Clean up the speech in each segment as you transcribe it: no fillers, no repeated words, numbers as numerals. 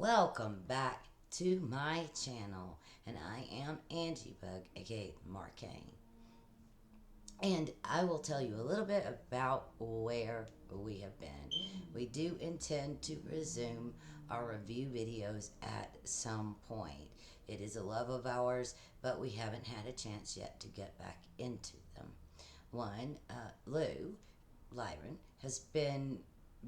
Welcome back to my channel, and I am Angie Bug, aka Marcane. And I will tell you a little bit about where we have been. We do intend to resume our review videos at some point. It is a love of ours, but we haven't had a chance yet to get back into them. One, Lue Lyron has been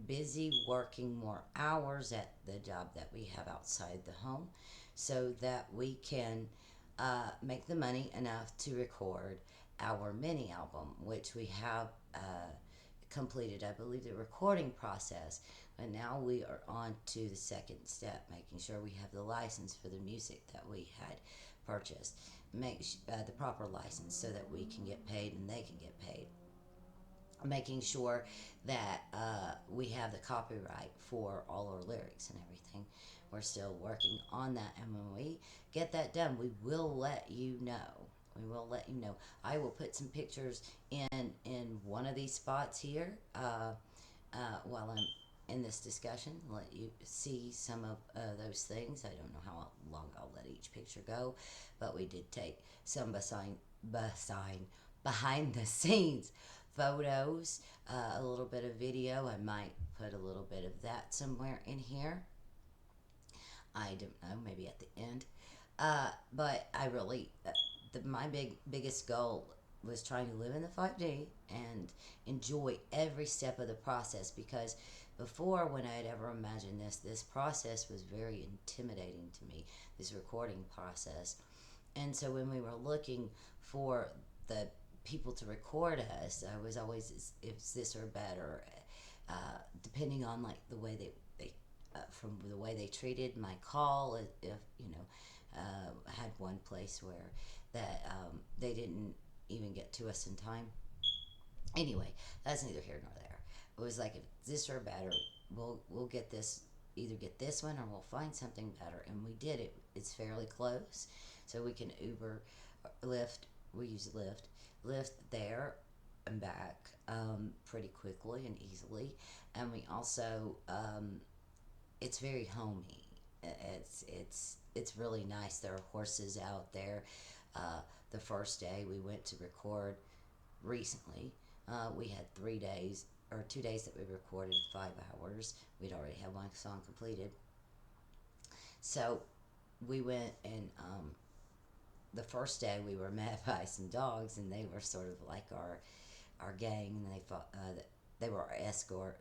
busy working more hours at the job that we have outside the home so that we can make the money enough to record our mini album, which we have completed, I believe, the recording process. And now we are on to the second step, making sure we have the license for the music that we had purchased. Make the proper license so that we can get paid and they can get paid, making sure that we have the copyright for all our lyrics and everything. We're still working on that, and when we get that done, we will let you know. We will let you know. I will put some pictures in one of these spots here while I'm in this discussion. Let you see some of those things. I don't know how long I'll let each picture go, but we did take some behind the scenes photos, a little bit of video. I might put a little bit of that somewhere in here. I don't know, maybe at the end. But I really, my biggest goal was trying to live in the 5D and enjoy every step of the process, because before, when I had ever imagined this process was very intimidating to me, this recording process. And so when we were looking for the people to record us, I was always, is this or better, depending on like the way they from the way they treated my call. If you know, I had one place where that they didn't even get to us in time. Anyway, that's neither here nor there. It was like, if this or better, we'll get this, either get this one or we'll find something better, and we did it. It's fairly close, so we can Uber, Lyft. We use Lyft there and back pretty quickly and easily, and we also it's very homey. It's really nice. There are horses out there. The first day we went to record recently, we had 3 days or 2 days that we recorded 5 hours. We'd already had one song completed, so we went and the first day we were met by some dogs, and they were sort of like our gang, and they were our escort,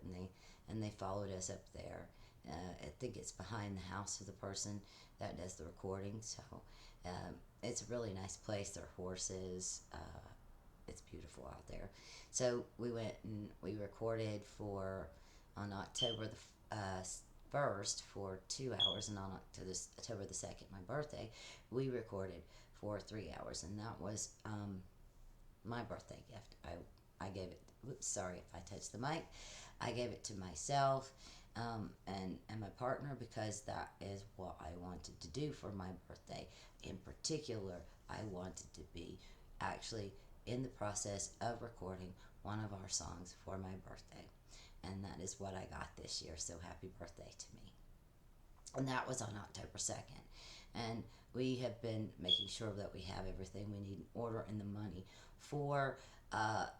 and they followed us up there. I think it's behind the house of the person that does the recording. So it's a really nice place. There are horses. It's beautiful out there. So we went and we recorded for on October the 1st for 2 hours, and on October the 2nd, my birthday, we recorded for 3 hours, and that was my birthday gift. I gave it. Whoops, sorry if I touched the mic. I gave it to myself and my partner, because that is what I wanted to do for my birthday. In particular, I wanted to be actually in the process of recording one of our songs for my birthday, and that is what I got this year. So happy birthday to me. And that was on October 2nd. And we have been making sure that we have everything we need in order, and the money for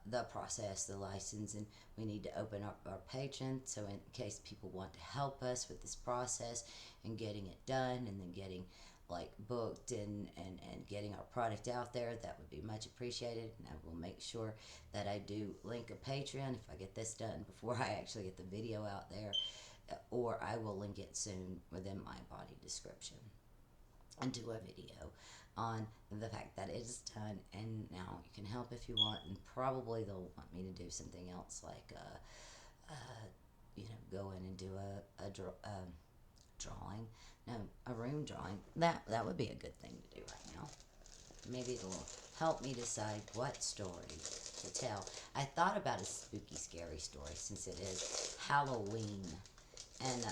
the process, the license, and we need to open up our Patreon, so in case people want to help us with this process and getting it done, and then getting like booked and getting our product out there, that would be much appreciated. And I will make sure that I do link a Patreon if I get this done before I actually get the video out there, or I will link it soon within my body description, and do a video on the fact that it is done. And now you can help if you want, and probably they'll want me to do something else, like go in and do a drawing, no, a room drawing. That would be a good thing to do right now. Maybe it'll help me decide what story to tell. I thought about a spooky, scary story, since it is Halloween, and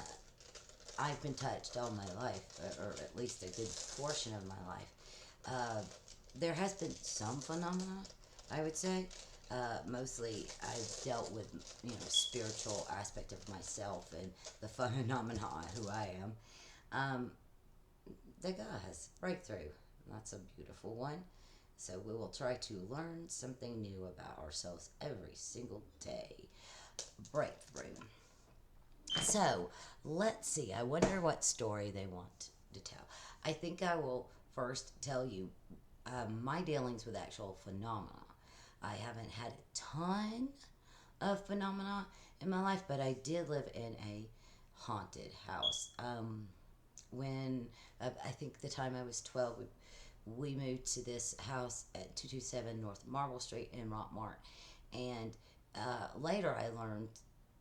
I've been touched all my life, or at least a good portion of my life. There has been some phenomena, I would say. Mostly, I've dealt with, spiritual aspect of myself and the phenomena who I am. Um, the guys, breakthrough. That's a beautiful one. So we will try to learn something new about ourselves every single day. Breakthrough. So let's see. I wonder what story they want to tell. I think I will first tell you my dealings with actual phenomena. I haven't had a ton of phenomena in my life, but I did live in a haunted house. When I think the time I was 12, we moved to this house at 227 North Marble Street in Rockmart. And later I learned,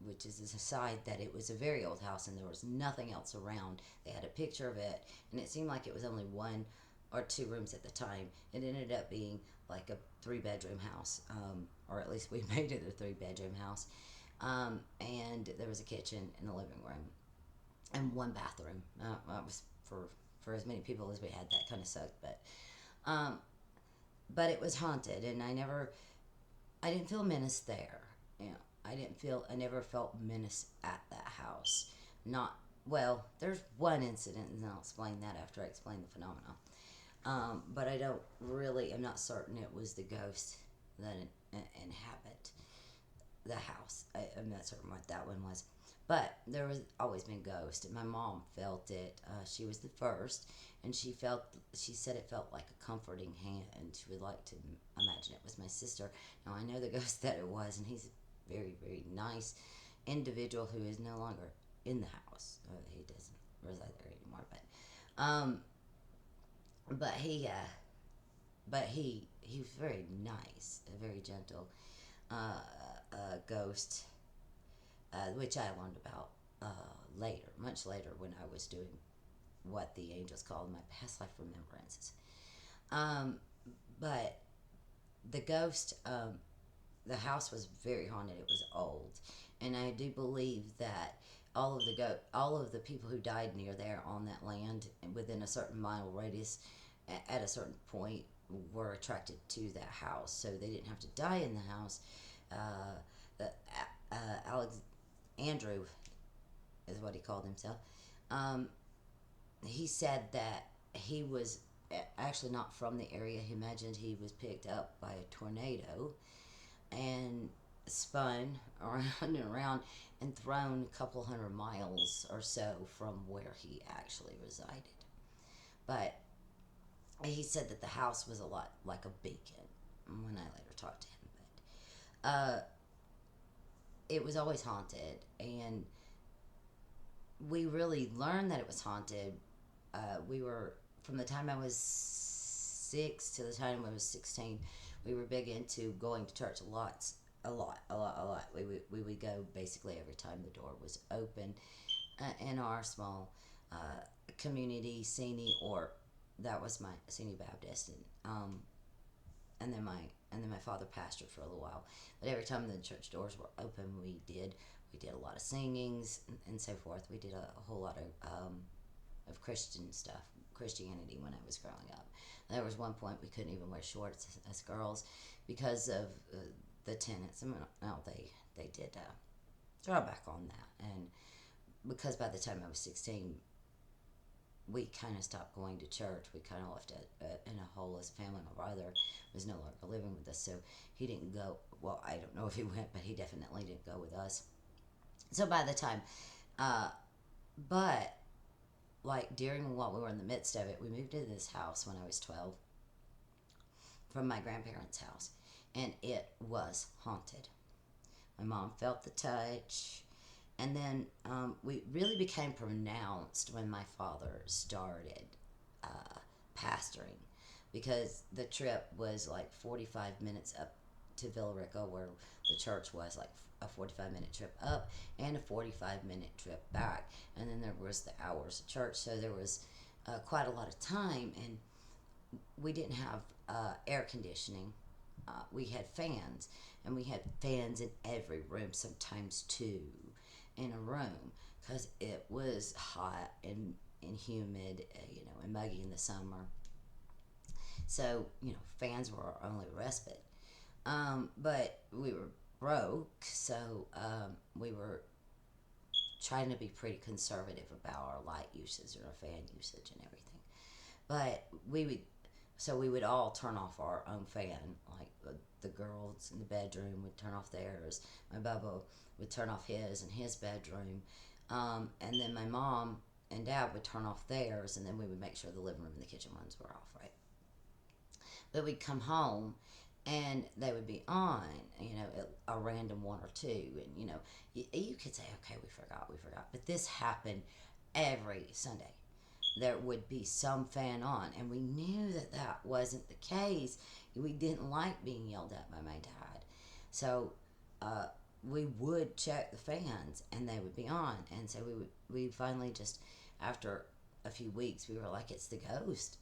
which is an aside, that it was a very old house and there was nothing else around. They had a picture of it, and it seemed like it was only one or two rooms at the time. It ended up being like a three-bedroom house, or at least we made it a three-bedroom house. And there was a kitchen and a living room and one bathroom. That was for as many people as we had. That kind of sucked, um, but it was haunted, and I didn't feel menaced there. You know, I never felt menaced at that house. Not well. There's one incident, and I'll explain that after I explain the phenomena. But I don't really. I'm not certain it was the ghost that inhabit the house. I'm not certain what that one was. But there was always been ghosts. My mom felt it. She was the first, and She said it felt like a comforting hand. She would like to imagine it was my sister. Now I know the ghost that it was, and he's a very very nice individual who is no longer in the house. He doesn't reside there anymore. Um, but he was very nice, very gentle. Ghost, which I learned about later, much later, when I was doing what the angels called my past life remembrances. Um, but the ghost, the house was very haunted. It was old, and I do believe that all of the people who died near there on that land within a certain mile radius, at a certain point, were attracted to that house. So they didn't have to die in the house. The Alex Andrew is what he called himself. Um, he said that he was actually not from the area. He imagined he was picked up by a tornado and spun around and around and thrown a couple hundred miles or so from where he actually resided. But he said that the house was a lot like a beacon when I later talked to him. But it was always haunted, and we really learned that it was haunted. We were, from the time I was 6 to the time I was 16, we were big into going to church a lot. We would go basically every time the door was open in our small community, Sini, or that was my Sini Baptist, and then my father pastored for a little while. But every time the church doors were open, we did a lot of singings and so forth. We did a whole lot of Christian stuff, Christianity, when I was growing up. There was one point we couldn't even wear shorts as girls because of the tenants. I mean, no, they did draw back on that, and because by the time I was 16, we kind of stopped going to church. We kind of left it in a hole as a family. My brother was no longer living with us, so he didn't go. Well, I don't know if he went, but he definitely didn't go with us. So by the time, uh, but like during while we were in the midst of it, we moved into this house when I was 12 from my grandparents' house, and it was haunted. My mom felt the touch. And then we really became pronounced when my father started pastoring, because the trip was like 45 minutes up to Villarica, where the church was, like a 45-minute trip up and a 45-minute trip back. And then there was the hours of church, so there was quite a lot of time, and we didn't have air conditioning. We had fans, and we had fans in every room, sometimes two in a room, because it was hot and humid, and muggy in the summer. So, fans were our only respite. But we were broke, so we were trying to be pretty conservative about our light usage and our fan usage and everything. But we would all turn off our own fan. Like the girls in the bedroom would turn off theirs. My Bubba would turn off his in his bedroom. And then my mom and dad would turn off theirs, and then we would make sure the living room and the kitchen ones were off, right? But we'd come home and they would be on, a random one or two. And, you could say, okay, we forgot. But this happened every Sunday. There would be some fan on, and we knew that that wasn't the case. We didn't like being yelled at by my dad. So we would check the fans, and they would be on. And so we finally just, after a few weeks, we were like, it's the ghost.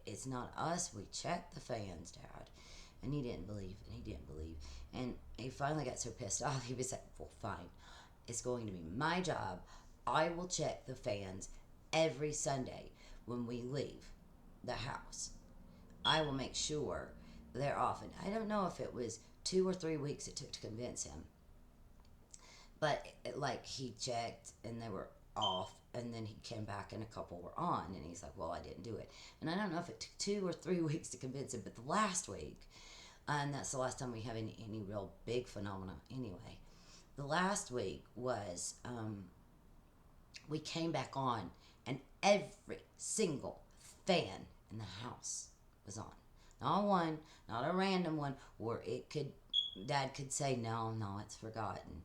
It's not us. We checked the fans, Dad. And he didn't believe, and he finally got so pissed off, he was like, well, fine. It's going to be my job. I will check the fans every Sunday when we leave the house. I will make sure they're off. And I don't know if it was 2 or 3 weeks it took to convince him. But, he checked and they were off. And then he came back and a couple were on. And he's like, well, I didn't do it. And I don't know if it took 2 or 3 weeks to convince him. But the last week, and that's the last time we have any real big phenomena anyway. The last week was, we came back on. And every single fan in the house was on. Not one, not a random one, where Dad could say, no, it's forgotten.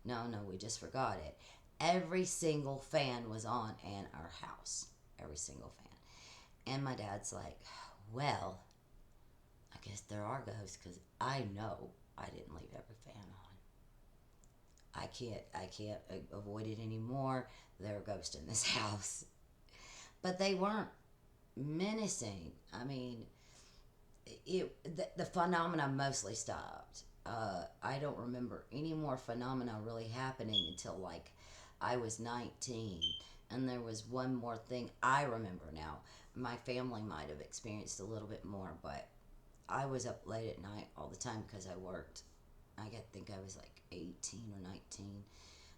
No, we just forgot it. Every single fan was on in our house. Every single fan. And my dad's like, well, I guess there are ghosts, because I know I didn't leave every fan on. I can't avoid it anymore. There are ghosts in this house. But they weren't menacing. I mean, the phenomena mostly stopped. I don't remember any more phenomena really happening until I was 19. And there was one more thing I remember now. My family might have experienced a little bit more, but I was up late at night all the time because I worked. I think I was 18 or 19.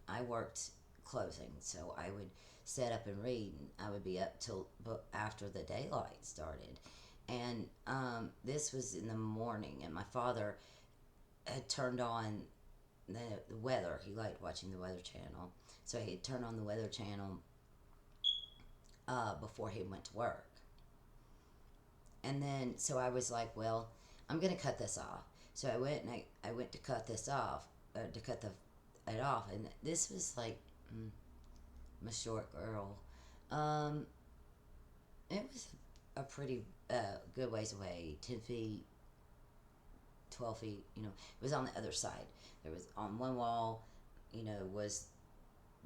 I worked closing, so I would set up and read, and I would be up till after the daylight started. And this was in the morning, and my father had turned on the weather. He liked watching the Weather Channel, so he had turned on the Weather Channel before he went to work. And then, so I was like, well, I'm going to cut this off. So I went and I went to cut this off, to cut it off. And this was I'm a short girl. It was a pretty good ways away, 10 feet, 12 feet, it was on the other side. There was, on one wall, was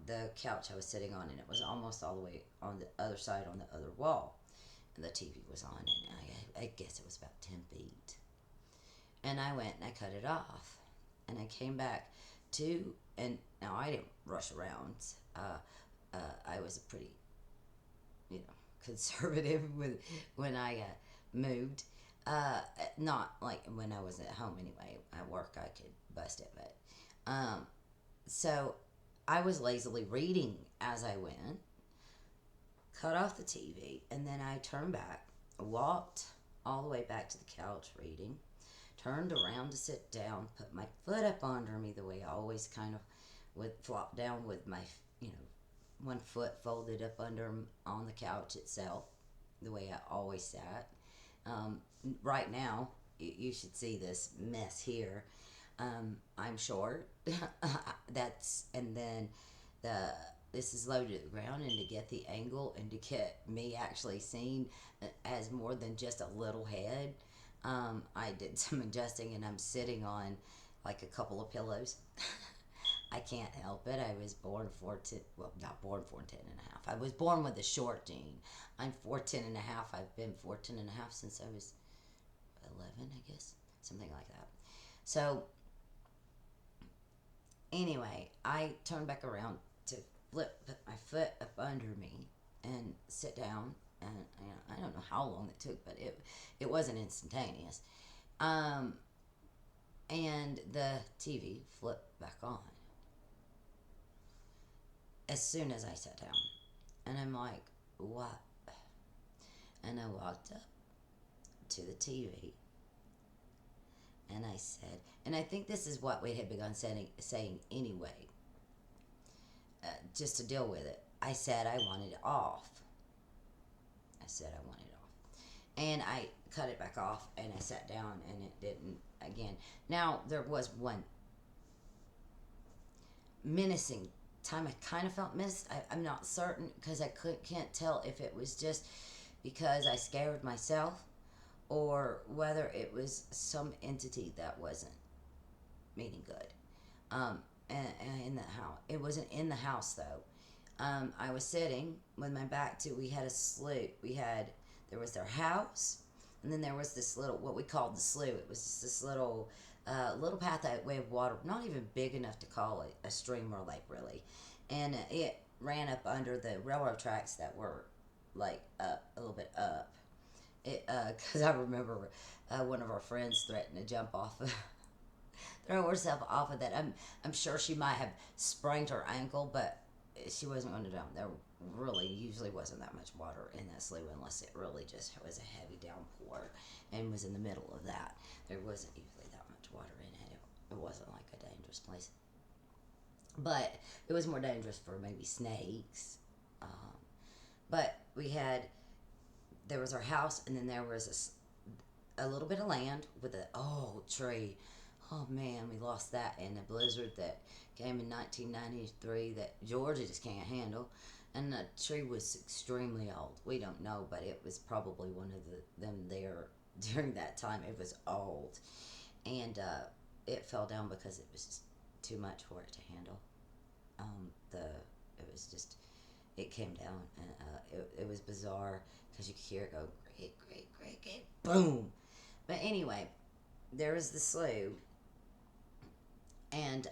the couch I was sitting on, and it was almost all the way on the other side on the other wall. And the TV was on, and I guess it was about 10 feet. And I went and I cut it off. And I came back to, and now I didn't rush around. I was a pretty, conservative when I moved. Not like when I was at home anyway. At work I could bust it, but so I was lazily reading as I went, cut off the TV, and then I turned back, walked all the way back to the couch reading, turned around to sit down, put my foot up under me the way I always kind of would flop down with my, one foot folded up under on the couch itself, the way I always sat. Right now, you should see this mess here. I'm short. And then this is low to the ground, and to get the angle and to get me actually seen as more than just a little head, I did some adjusting, and I'm sitting on a couple of pillows. I can't help it. I was born 4'10", well, not born 4'10" and a half. I was born with a short gene. I'm 4'10" and a half. I've been 4'10" and a half since I was 11, I guess. Something like that. So, anyway, I turned back around to put my foot up under me and sit down. And I don't know how long it took, but it wasn't instantaneous. And the TV flipped back on. as soon as I sat down. And I'm like, what? And I walked up to the TV and I said, and I think this is what we had begun saying anyway, just to deal with it. I said I wanted it off. I said I wanted it off. And I cut it back off and I sat down and it didn't again. Now, there was one menacing time I kind of felt menaced. I'm not certain because can't tell if it was just because I scared myself or whether it was some entity that wasn't meaning good. In the house. It wasn't in the house though. I was sitting with my back to, we had a slough. There was their house, and then there was this little, what we called the slough. It was just this little pathway of water, not even big enough to call it a stream or lake really. And it ran up under the railroad tracks that were like up, a little bit up. Because I remember one of our friends threatened to jump off throw herself off of that. I'm sure she might have sprained her ankle, but she wasn't going to jump. There really usually wasn't that much water in that slough unless it really just was a heavy downpour and was in the middle of that. There wasn't usually that much water in it. It wasn't like a dangerous place. But it was more dangerous for maybe snakes. But there was our house, and then there was a little bit of land with an old tree. Oh man, we lost that in a blizzard that came in 1993 that Georgia just can't handle. And the tree was extremely old. We don't know, but it was probably one of them there during that time. It was old. And it fell down because it was just too much for it to handle. It came down, and it was bizarre because you could hear it go, great, boom. But anyway, there was the slough. And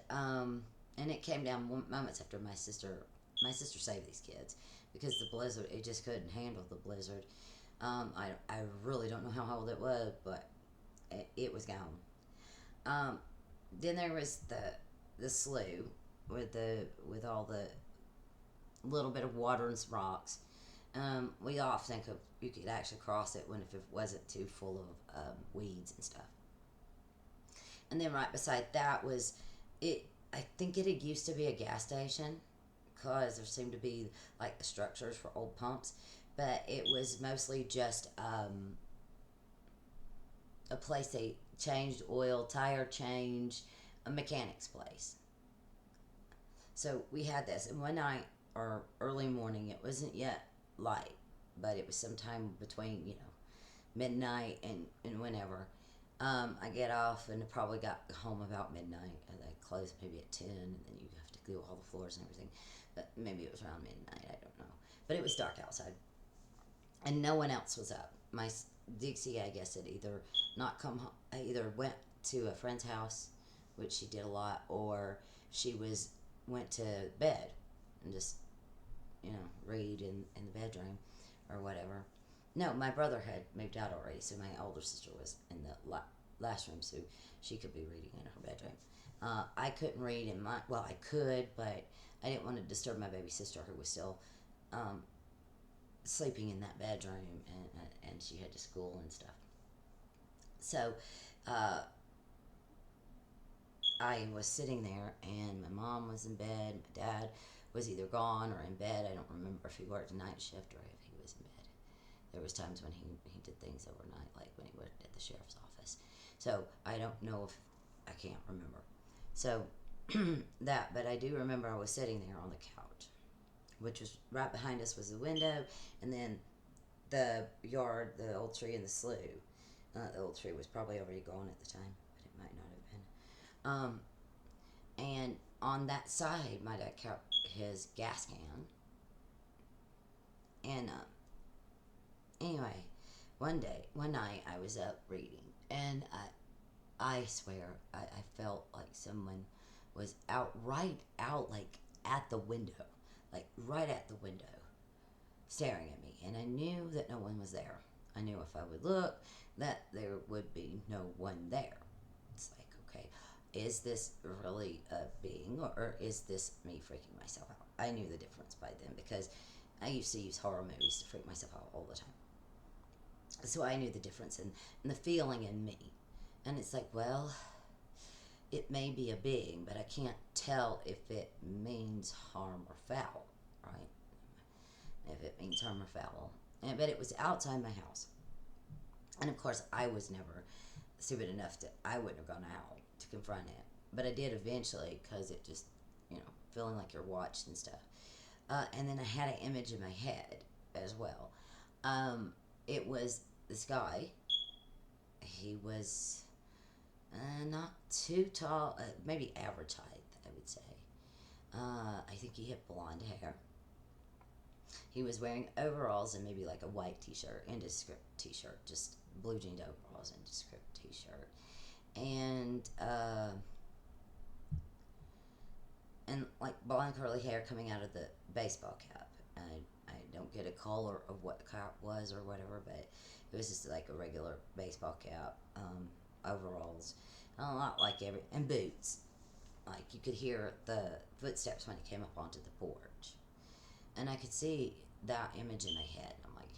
it came down moments after my sister saved these kids because the blizzard, it just couldn't handle the blizzard. I really don't know how old it was, but it was gone. Then there was the slough with all the little bit of water and some rocks. We often think of you could actually cross it if it wasn't too full of weeds and stuff. And then right beside that was it. I think it had used to be a gas station because there seemed to be like the structures for old pumps, but it was mostly just a place they changed oil, tire change, a mechanic's place. So we had this, and one night or early morning, it wasn't yet light, but it was sometime between midnight and whenever. I get off and I probably got home about midnight. And they closed maybe at 10, and then you have to do all the floors and everything. But maybe it was around midnight, I don't know. But it was dark outside, and no one else was up. My Dixie, I guess, had either not come home, either went to a friend's house, which she did a lot, or she went to bed and just read in the bedroom or whatever. No, my brother had moved out already, so my older sister was in the last room, so she could be reading in her bedroom. I couldn't read in my, well, I could, but I didn't want to disturb my baby sister who was still sleeping in that bedroom, and she had to school and stuff. So I was sitting there, and my mom was in bed, my dad was either gone or in bed. I don't remember if he worked a night shift or if he was in bed. There was times when he did things overnight, like when he worked at the sheriff's office. So I don't know if, I can't remember. So but I do remember I was sitting there on the couch, which was right behind us was the window, and then the yard, the old tree and the slough. The old tree was probably already gone at the time, but it might not have been. And on that side, my dad kept his gas can. And anyway, one night I was up reading, and I swear I felt like someone was right out, like at the window, like right at the window, staring at me. And I knew that no one was there. I knew if I would look, that there would be no one there. It's like, okay, is this really a being, or is this me freaking myself out? I knew the difference by then because I used to use horror movies to freak myself out all the time. So I knew the difference in the feeling in me. And it's like, well, it may be a being, but I can't tell if it means harm or foul, right? If it means harm or foul. But it was outside my house. And of course, I was never stupid enough that I wouldn't have gone out to confront it. But I did eventually because it just, feeling like you're watched and stuff. And then I had an image in my head as well. It was this guy. He was not too tall, maybe average height, I would say. I think he had blonde hair. He was wearing overalls and maybe like a white t-shirt, indescript t-shirt, just blue jeans overalls, indescript t-shirt. And like blonde curly hair coming out of the baseball cap. I don't get a color of what the cap was or whatever, but it was just like a regular baseball cap, overalls, not like and boots. Like you could hear the footsteps when he came up onto the porch, and I could see that image in my head. I'm like,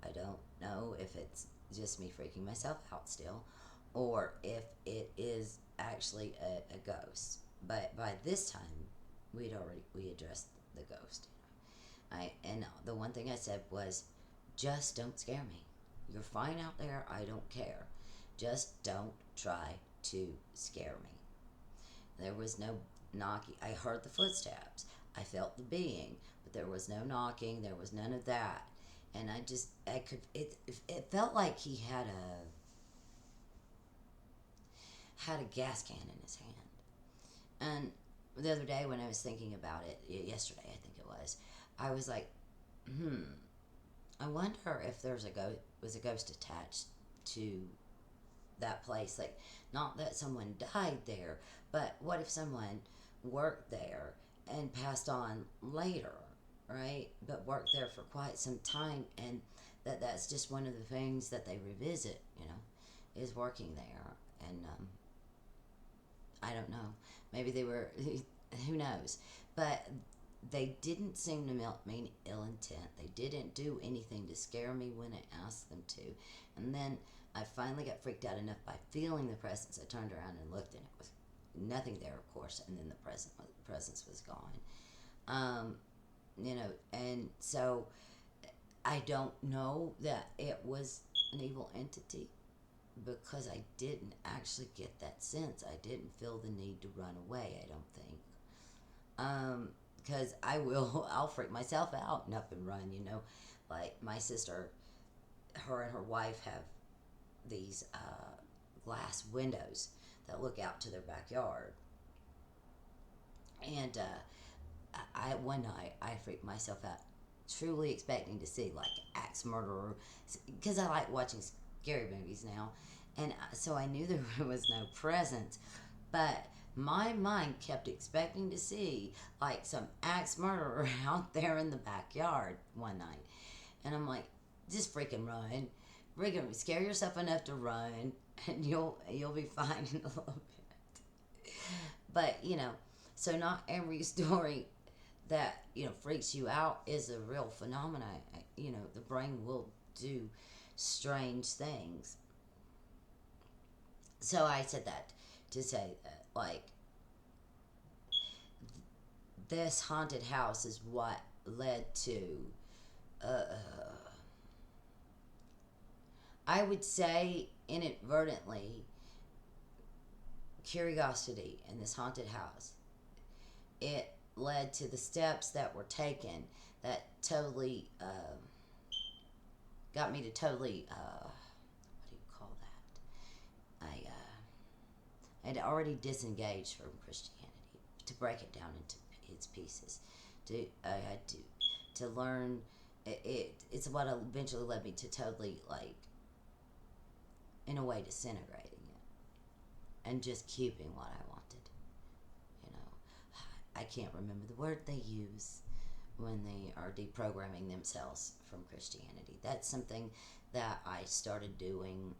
I don't know if it's just me freaking myself out still, or if it is actually a ghost. But by this time, we addressed the ghost. And the one thing I said was, just don't scare me. You're fine out there. I don't care. Just don't try to scare me. There was no knocking. I heard the footsteps. I felt the being, but there was no knocking. There was none of that. And it felt like he had a gas can in his hand. And the other day when I was thinking about it, yesterday I think it was, I was like, I wonder if was a ghost attached to that place. Like, not that someone died there, but what if someone worked there and passed on later, right? But worked there for quite some time, and that's just one of the things that they revisit, is working there. And I don't know. Maybe they were, who knows? But they didn't seem to mean ill intent. They didn't do anything to scare me when I asked them to. And then I finally got freaked out enough by feeling the presence. I turned around and looked, and it was nothing there, of course. And then the presence was gone. And so I don't know that it was an evil entity, because I didn't actually get that sense. I didn't feel the need to run away, I don't think. Because I'll freak myself out and up and run, Like my sister, her and her wife have these glass windows that look out to their backyard. And one night I freaked myself out, truly expecting to see like axe murderer, because I like watching scary movies now, and so I knew there was no presence, but my mind kept expecting to see like some axe murderer out there in the backyard one night, and I'm like, just freaking run, freaking scare yourself enough to run, and you'll be fine in a little bit. But so not every story that freaks you out is a real phenomenon. The brain will do strange things. So I said that to say that, like, this haunted house is what led to, I would say inadvertently, curiosity in this haunted house. It led to the steps that were taken that totally got me to totally, what do you call that? I had already disengaged from Christianity to break it down into its pieces. I had to learn. It's what eventually led me to totally, like, in a way, disintegrating it and just keeping what I wanted. I can't remember the word they use when they are deprogramming themselves from Christianity. That's something that I started doing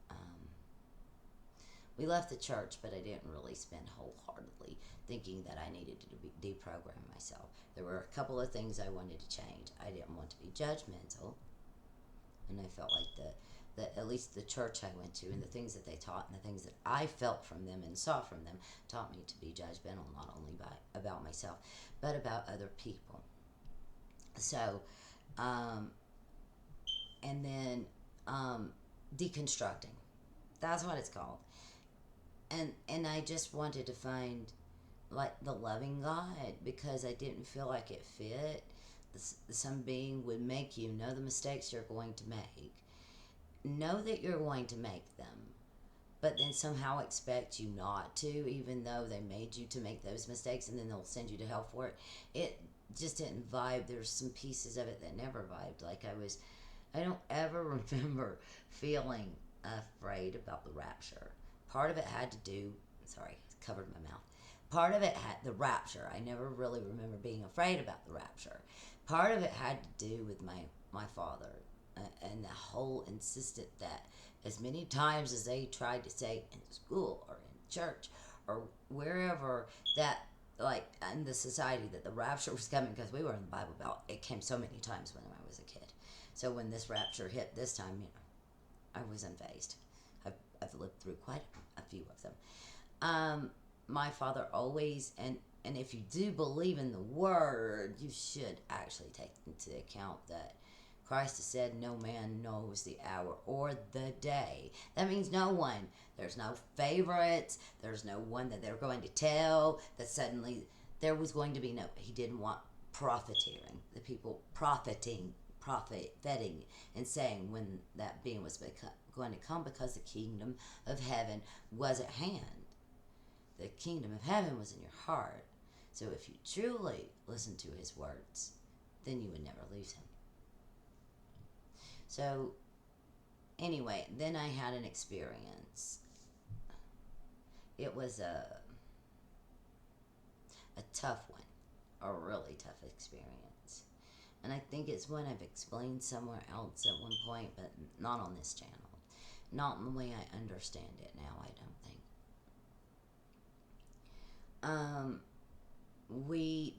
we left the church, but I didn't really spend wholeheartedly thinking that I needed to deprogram myself. There were a couple of things I wanted to change. I didn't want to be judgmental, and I felt like at least the church I went to and the things that they taught and the things that I felt from them and saw from them taught me to be judgmental, not only about myself, but about other people. So, and then deconstructing. That's what it's called. And I just wanted to find like the loving God because I didn't feel like it fit. Some being would make you know the mistakes you're going to make, know that you're going to make them, but then somehow expect you not to, even though they made you to make those mistakes, and then they'll send you to hell for it. It just didn't vibe. There's some pieces of it that never vibed. I don't ever remember feeling afraid about the rapture. Part of it had to do, sorry, covered my mouth. Part of it had the rapture. I never really remember being afraid about the rapture. Part of it had to do with my father and the whole insisted that as many times as they tried to say in school or in church or wherever that like in the society that the rapture was coming, because we were in the Bible Belt, it came so many times when I was a kid. So when this rapture hit this time, I was unfazed. I've lived through quite a few of them. My father always, and if you do believe in the word, you should actually take into account that Christ has said no man knows the hour or the day. That means no one. There's no favorites. There's no one that they're going to tell that suddenly there was going to be no. He didn't want profiteering. The people profiting and saying when that being was going to come, because the kingdom of heaven was at hand. The kingdom of heaven was in your heart. So if you truly listen to his words, then you would never lose him. So anyway, then I had an experience. It was a tough one, a really tough experience. And I think it's one I've explained somewhere else at one point, but not on this channel. Not in the way I understand it now, I don't think.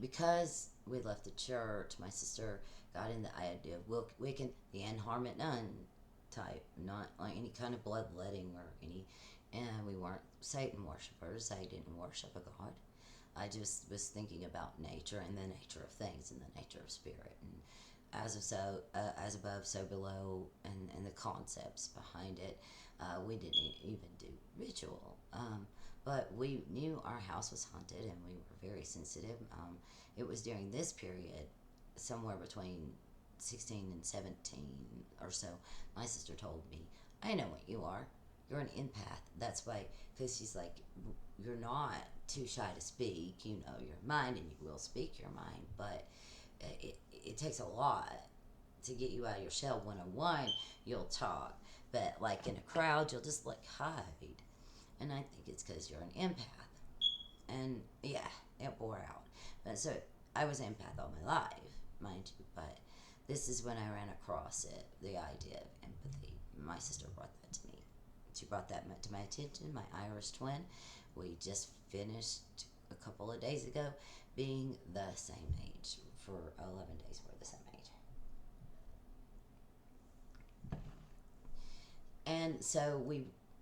Because we left the church, my sister got in the idea of Wiccan, the end harm it none type, not like any kind of bloodletting or any, and we weren't Satan worshippers. I didn't worship a god. I just was thinking about nature and the nature of things and the nature of spirit, and as above, so below, and the concepts behind it. We didn't even do ritual, but we knew our house was haunted, and we were very sensitive. It was during this period, somewhere between 16 and 17 or so, my sister told me, I know what you are. You're an empath. That's why, because she's like, you're not too shy to speak. You know your mind, and you will speak your mind, but it takes a lot to get you out of your shell. 101, you'll talk, but like in a crowd, you'll just like hide. And I think it's because you're an empath. And yeah, it bore out. But so I was an empath all my life, mind you, but this is when I ran across it, the idea of empathy. My sister brought that to me. She brought that to my attention, my Irish twin. We just finished a couple of days ago being the same age. For 11 days, we're the same age. And so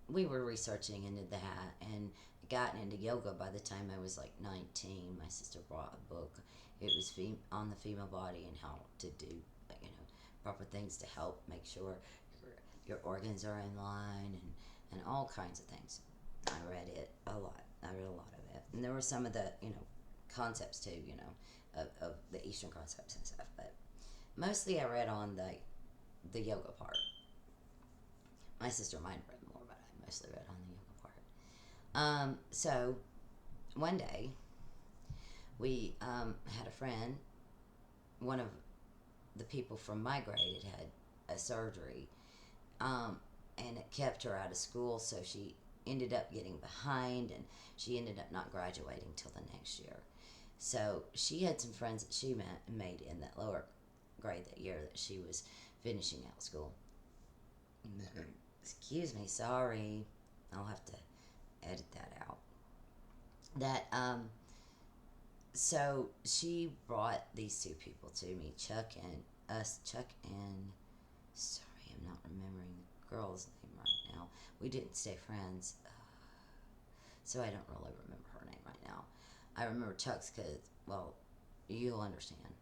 we were researching into that and gotten into yoga by the time I was like 19. My sister brought a book. It was on the female body and how to do, proper things to help make sure your organs are in line and all kinds of things. I read it a lot. I read a lot of it. And there were some of the, concepts too, of the Eastern concepts and stuff. But mostly I read on the yoga part. My sister might have read more, but I mostly read on the yoga part. So one day we had a friend, one of the people from my grade had a surgery, and it kept her out of school, so she ended up getting behind, and she ended up not graduating till the next year. So she had some friends that she made in that lower grade that year that she was finishing out school. Excuse me, sorry. I'll have to edit that out. That so she brought these two people to me, Chuck and sorry, I'm not remembering the girl's name right now. We didn't stay friends, so I don't really remember her name right now. I remember Chuck's because, well, you'll understand.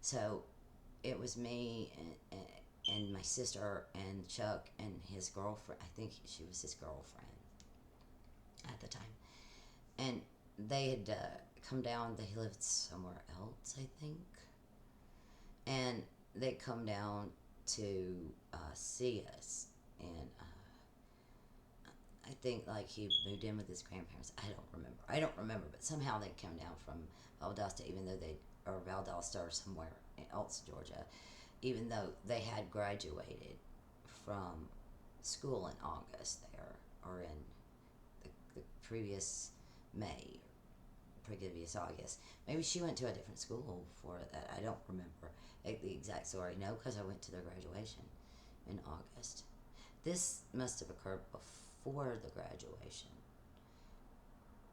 So it was me and my sister and Chuck and his girlfriend. I think she was his girlfriend at the time. And they had come down. They lived somewhere else, I think. And they come down to see us. And I think like he moved in with his grandparents. I don't remember. But somehow they came down from Valdosta, even though they or Valdosta or somewhere else, Georgia, even though they had graduated from school in August there, or in the previous May, previous August. Maybe she went to a different school for that. I don't remember the exact story. No, because I went to their graduation in August. This must have occurred before the graduation.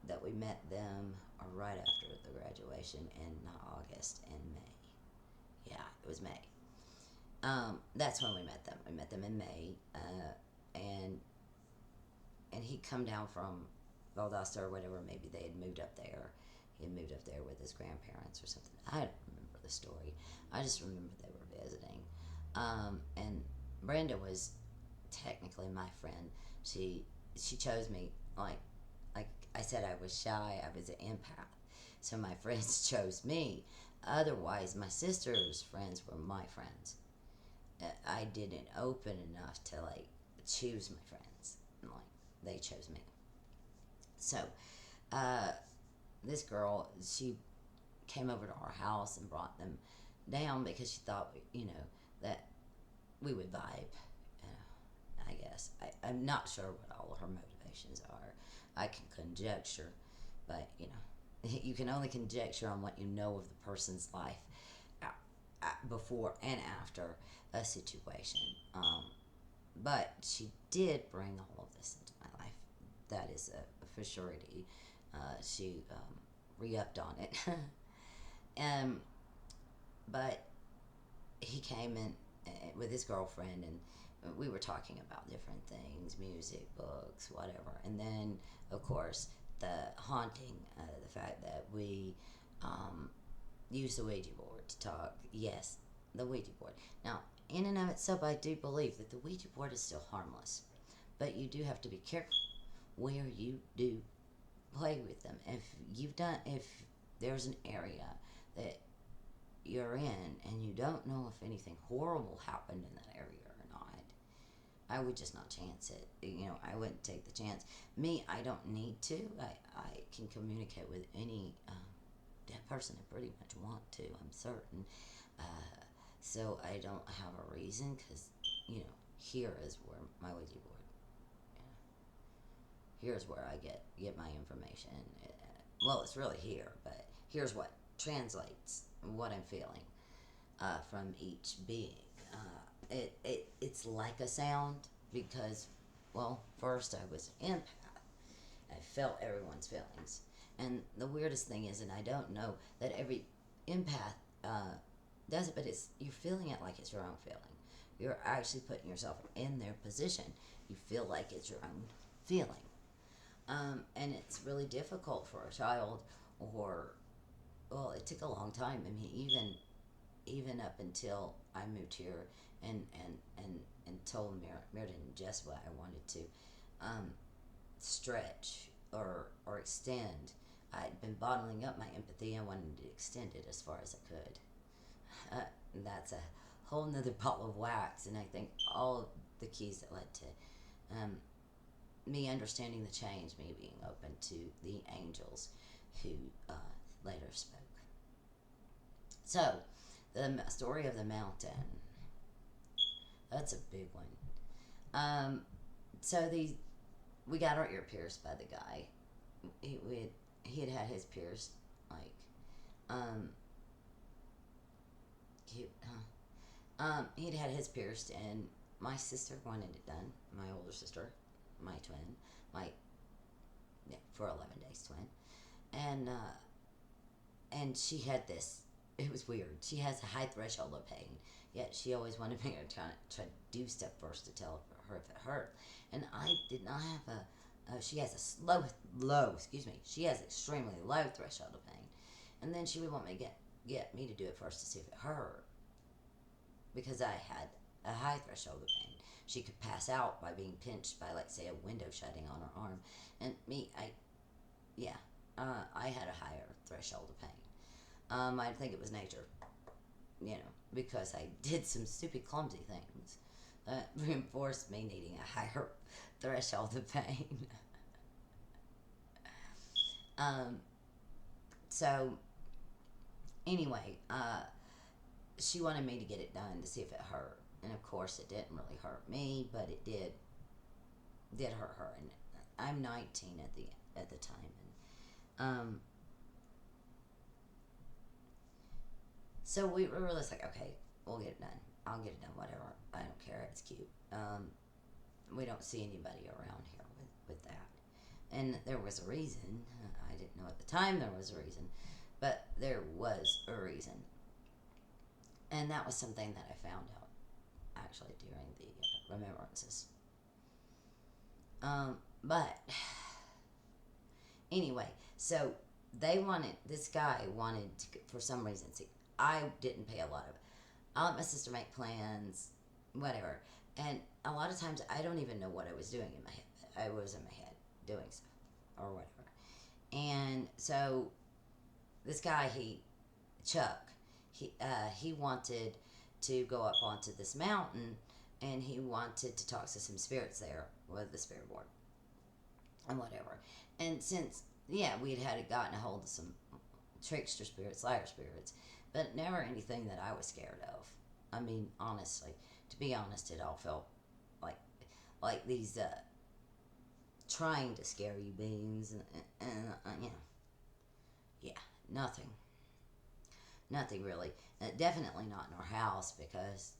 That we met them, or right after the graduation in not August, in May. Yeah, it was May. That's when we met them. We met them in May, and he'd come down from Valdosta or whatever. Maybe they had moved up there. He had moved up there with his grandparents or something. I don't remember the story. I just remember they were visiting. And Brenda was technically my friend. She chose me like I said. I was shy. I was an empath, so my friends chose me. Otherwise, my sister's friends were my friends. I didn't open enough to like choose my friends. Like they chose me. So, this girl, she came over to our house and brought them down because she thought, that we would vibe. I guess I'm not sure what all her motivations are. I can conjecture, but you can only conjecture on what you know of the person's life before and after a situation. But she did bring all of this into my life. That is a for surety. She re-upped on it. But he came in with his girlfriend, and we were talking about different things, music, books, whatever. And then, of course, the haunting, the fact that we use the Ouija board to talk. Yes, the Ouija board. Now, in and of itself, I do believe that the Ouija board is still harmless, but you do have to be careful where you do play with them. If there's an area that you're in and you don't know if anything horrible happened in that area or not, I would just not chance it. I wouldn't take the chance. Me, I don't need to. I can communicate with any dead person I pretty much want to, I'm certain. So I don't have a reason, because, here is where my Ouija board, here's where I get my information. Well, it's really here, but here's what translates what I'm feeling from each being. It's like a sound because, well, first I was an empath. I felt everyone's feelings. And the weirdest thing is, and I don't know that every empath does it, but you're feeling it like it's your own feeling. You're actually putting yourself in their position. You feel like it's your own feeling. And it's really difficult for a child, well, it took a long time. I mean, even up until I moved here and told Meredith and Jess what I wanted to stretch or extend. I'd been bottling up my empathy and wanted to extend it as far as I could. That's a whole nother bottle of wax, and I think all of the keys that led to me understanding the change, me being open to the angels who later spoke. So, the story of the mountain. That's a big one. So we got our ear pierced by the guy. He had his pierced, like, cute, huh? He'd had his pierced, and my sister wanted it done. My older sister, my twin, my, yeah, for 11 days twin. And, she had this, it was weird. She has a high threshold of pain, yet she always wanted me to try to do stuff first to tell her if it hurt. And I did not have she has a she has extremely low threshold of pain. And then she would want me to get me to do it first to see if it hurt, because I had a high threshold of pain. She could pass out by being pinched by, like, say, a window shutting on her arm. And me, I had a higher threshold of pain. I think it was nature, because I did some stupid, clumsy things that reinforced me needing a higher threshold of pain. um, so, anyway, she wanted me to get it done to see if it hurt. And of course, it didn't really hurt me, but it did hurt her. And I'm 19 at the time. And, so we were just like, okay, we'll get it done. I'll get it done, whatever. I don't care. It's cute. We don't see anybody around here with that. And there was a reason. I didn't know at the time there was a reason, but there was a reason. And that was something that I found out, actually, during the remembrances. But anyway, so this guy wanted to, for some reason, see, I didn't pay a lot of it. I let my sister make plans, whatever. And a lot of times I don't even know what I was doing in my head. I was in my head doing stuff or whatever. And so this guy, Chuck, he wanted to go up onto this mountain, and he wanted to talk to some spirits there with the spirit board and whatever. And since, we'd gotten a hold of some trickster spirits, liar spirits, but never anything that I was scared of. I mean, honestly, to be honest, it all felt like these trying to scare you beings, and nothing really. Definitely not in our house, because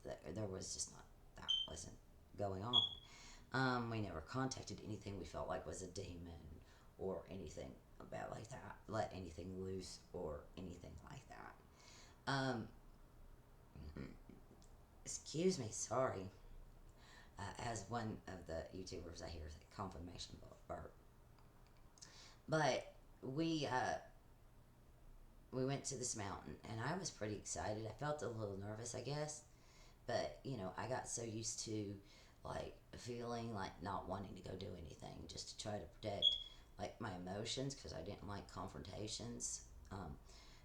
there was just not, that wasn't going on. We never contacted anything we felt like was a demon or anything about like that, let anything loose or anything like that. Excuse me, sorry. As one of the YouTubers I hear say, confirmation burp. But we went to this mountain, and I was pretty excited. I felt a little nervous, I guess, but I got so used to, like, feeling like not wanting to go do anything, just to try to protect, like, my emotions, because I didn't like confrontations.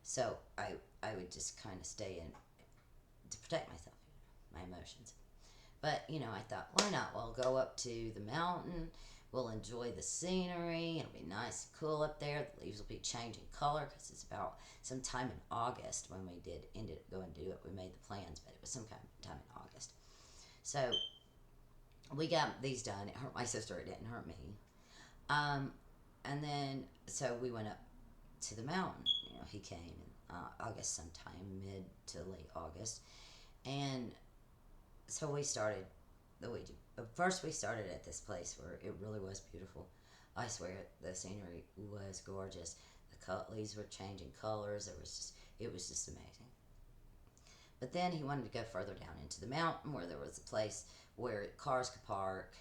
So I would just kind of stay in to protect myself, my emotions. But I thought, why not? We'll go up to the mountain. We'll enjoy the scenery. It'll be nice and cool up there. The leaves will be changing color, because it's about sometime in August when we ended up going to do it. We made the plans, but it was some kind of time in August. So we got these done. It hurt my sister. It didn't hurt me. And then, so we went up to the mountain. He came in August sometime, mid to late August. And so we started the Ouija. First, we started at this place where it really was beautiful. I swear, the scenery was gorgeous. The leaves were changing colors. It was just amazing. But then he wanted to go further down into the mountain, where there was a place where cars could park,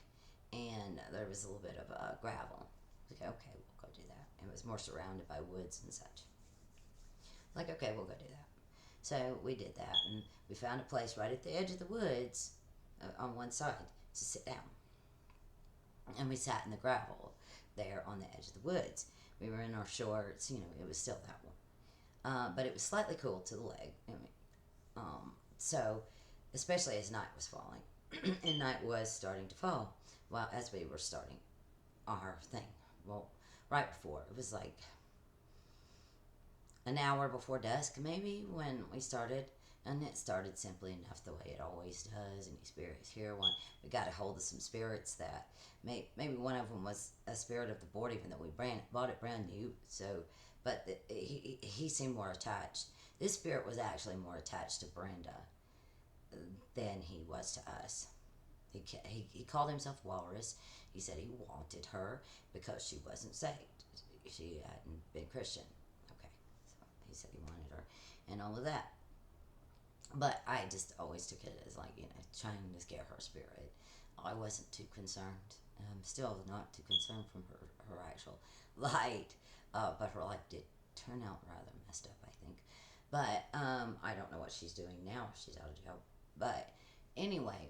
and there was a little bit of gravel. Like, okay, we'll go do that. It was more surrounded by woods and such. Like, okay, we'll go do that. So we did that, and we found a place right at the edge of the woods on one side to sit down. And we sat in the gravel there on the edge of the woods. We were in our shorts, it was still that warm. But it was slightly cool to the leg. So, especially as night was falling. And night was starting to fall, well, as we were starting our thing. Well, right before. It was like an hour before dusk, maybe, when we started. And it started simply enough, the way it always does. Any spirits here, we got a hold of some spirits that maybe one of them was a spirit of the board, even though we bought it brand new. So, but he seemed more attached. This spirit was actually more attached to Brenda than he was to us. He called himself Walrus. He said he wanted her because she wasn't saved. She hadn't been Christian. Okay, so he said he wanted her and all of that. But I just always took it as like, trying to scare her spirit. I wasn't too concerned. I'm still not too concerned from her actual light. But her life did turn out rather messed up, I think. But I don't know what she's doing now. She's out of jail. But anyway,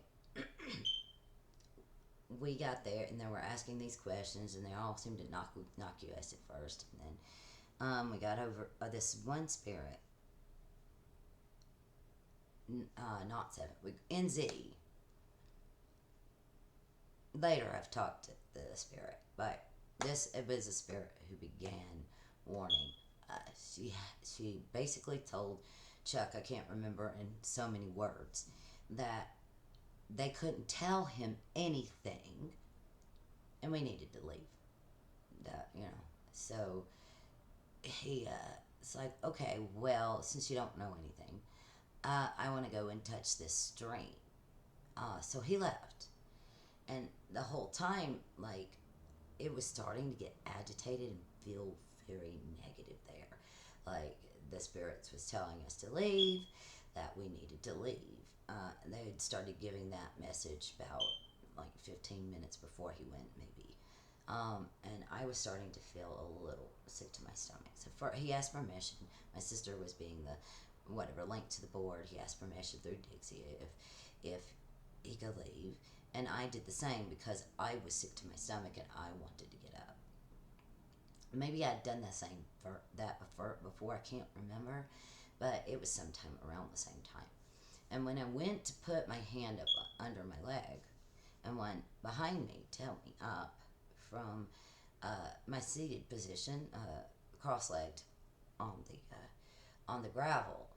we got there and they were asking these questions and they all seemed to knock you us at first. And then we got over this one spirit. Not seven. NZ. Later, I've talked to the spirit, but it was a spirit who began warning us. She basically told Chuck, I can't remember in so many words, that they couldn't tell him anything, and we needed to leave. So he it's like, okay, well, since you don't know anything, I want to go and touch this stream. So he left. And the whole time, like, it was starting to get agitated and feel very negative there. Like, the spirits was telling us to leave, that we needed to leave. They had started giving that message about, like, 15 minutes before he went, maybe. And I was starting to feel a little sick to my stomach. So he asked permission. My sister was being the link to the board. He asked permission through Dixie if he could leave, and I did the same because I was sick to my stomach and I wanted to get up. Maybe I'd done the same for that before. I can't remember, but it was sometime around the same time. And when I went to put my hand up under my leg, and one behind me to help me up from my seated position, cross-legged on the gravel.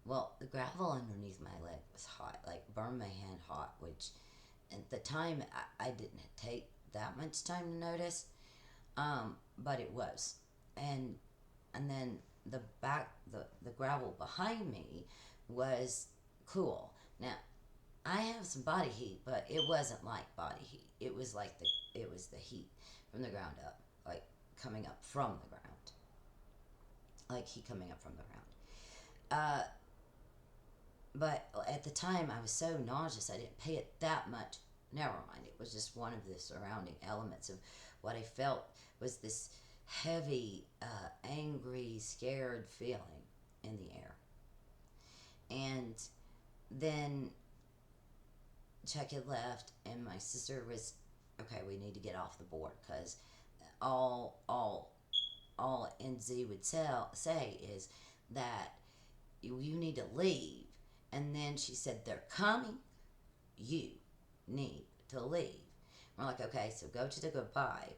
Well, the gravel underneath my leg was hot, like burned my hand hot, which at the time I didn't take that much time to notice, but it was. And then the gravel behind me was cool. Now, I have some body heat, but it wasn't like body heat. It was like it was the heat from the ground up, like coming up from the ground, like heat coming up from the ground. But at the time, I was so nauseous, I didn't pay it that much. Never mind, it was just one of the surrounding elements of what I felt was this heavy, angry, scared feeling in the air. And then Chuck had left, and my sister was, okay, we need to get off the board, because all NZ would say is that you need to leave. And then she said, they're coming. You need to leave. We're like, okay, so go to the goodbye.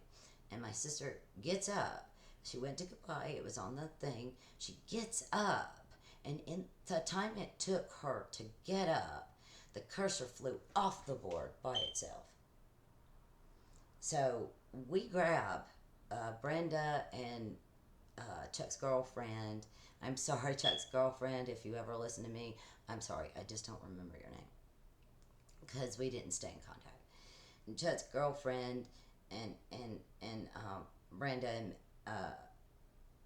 And my sister gets up. She went to goodbye. It was on the thing. She gets up. And in the time it took her to get up, the cursor flew off the board by itself. So we grab Brenda and Chuck's girlfriend. I'm sorry, Chuck's girlfriend, if you ever listen to me. I'm sorry, I just don't remember your name, because we didn't stay in contact. And Chuck's girlfriend and Brenda and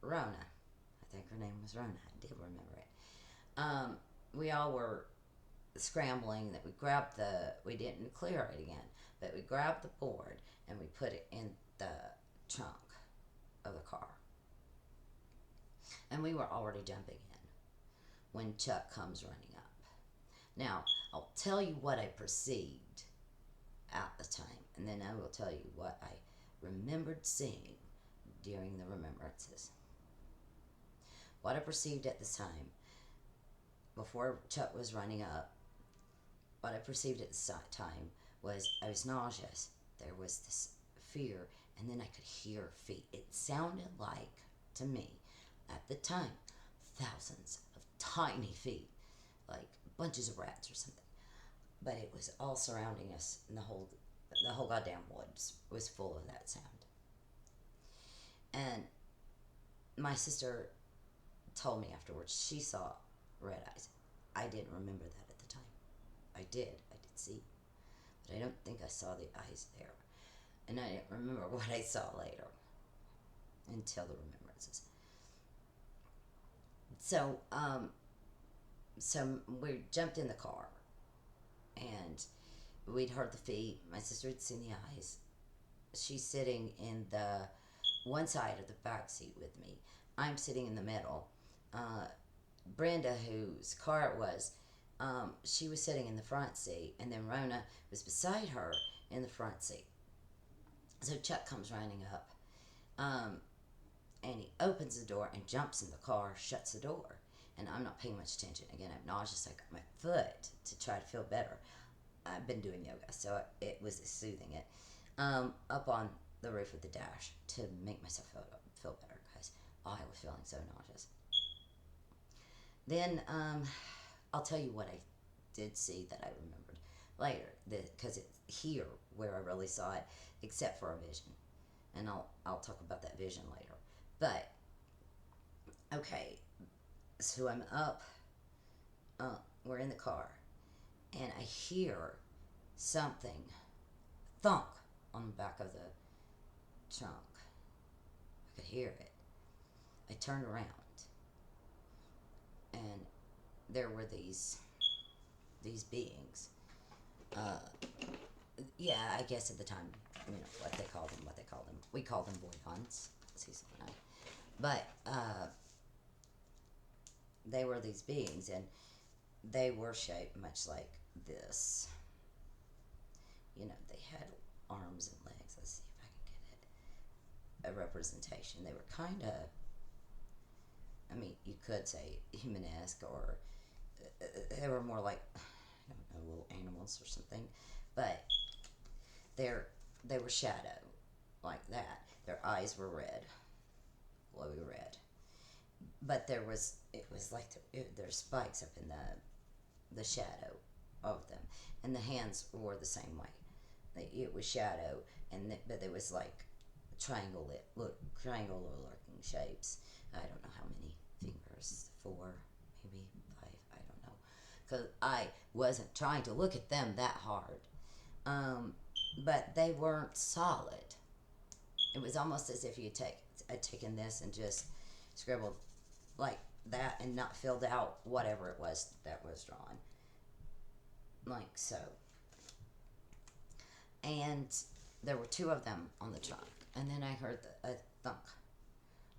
Rona, I think her name was Rona, I did remember it. We all were scrambling. That we didn't clear it again, but we grabbed the board and we put it in the trunk of the car. And we were already jumping in when Chuck comes running up. Now, I'll tell you what I perceived at the time, and then I will tell you what I remembered seeing during the remembrances. What I perceived at the time, before Chuck was running up, what I perceived at the time was I was nauseous. There was this fear, and then I could hear feet. It sounded like, to me, at the time, thousands of tiny feet, like bunches of rats or something. But it was all surrounding us, and the whole goddamn woods was full of that sound. And my sister told me afterwards she saw red eyes. I didn't remember that at the time. I did see, but I don't think I saw the eyes there. And I didn't remember what I saw later until the remembrances. So, so we jumped in the car, and we'd heard the feet. My sister had seen the eyes. She's sitting in the one side of the back seat with me. I'm sitting in the middle. Brenda, whose car it was, she was sitting in the front seat, and then Rona was beside her in the front seat. So Chuck comes running up, and he opens the door and jumps in the car, shuts the door, and I'm not paying much attention. Again, I'm nauseous. I got my foot to try to feel better. I've been doing yoga, so it was soothing it, up on the roof of the dash to make myself feel better, because I was feeling so nauseous. Then I'll tell you what I did see that I remembered later, because it's here where I really saw it, except for a vision, and I'll talk about that vision later. But okay, so I'm up. We're in the car, and I hear something thunk on the back of the trunk. I could hear it. I turned around, and there were these beings. Yeah, I guess at the time, what they called them. We called them voyants, Cecil and I. But they were these beings, and they were shaped much like this. They had arms and legs. Let's see if I can get a representation. They were kind of, you could say humanesque, or they were more like, I don't know, little animals or something. But they were shadow, like that. Their eyes were red, glowy red. But it was like there's spikes up in the shadow of them, and the hands were the same way. It was shadow, but there was like triangular looking shapes. I don't know how many fingers, 4, maybe 5. I don't know, because I wasn't trying to look at them that hard. But they weren't solid. It was almost as if I'd taken this and just scribbled like that and not filled out whatever it was that was drawn. Like so. And there were 2 of them on the trunk. And then I heard a thunk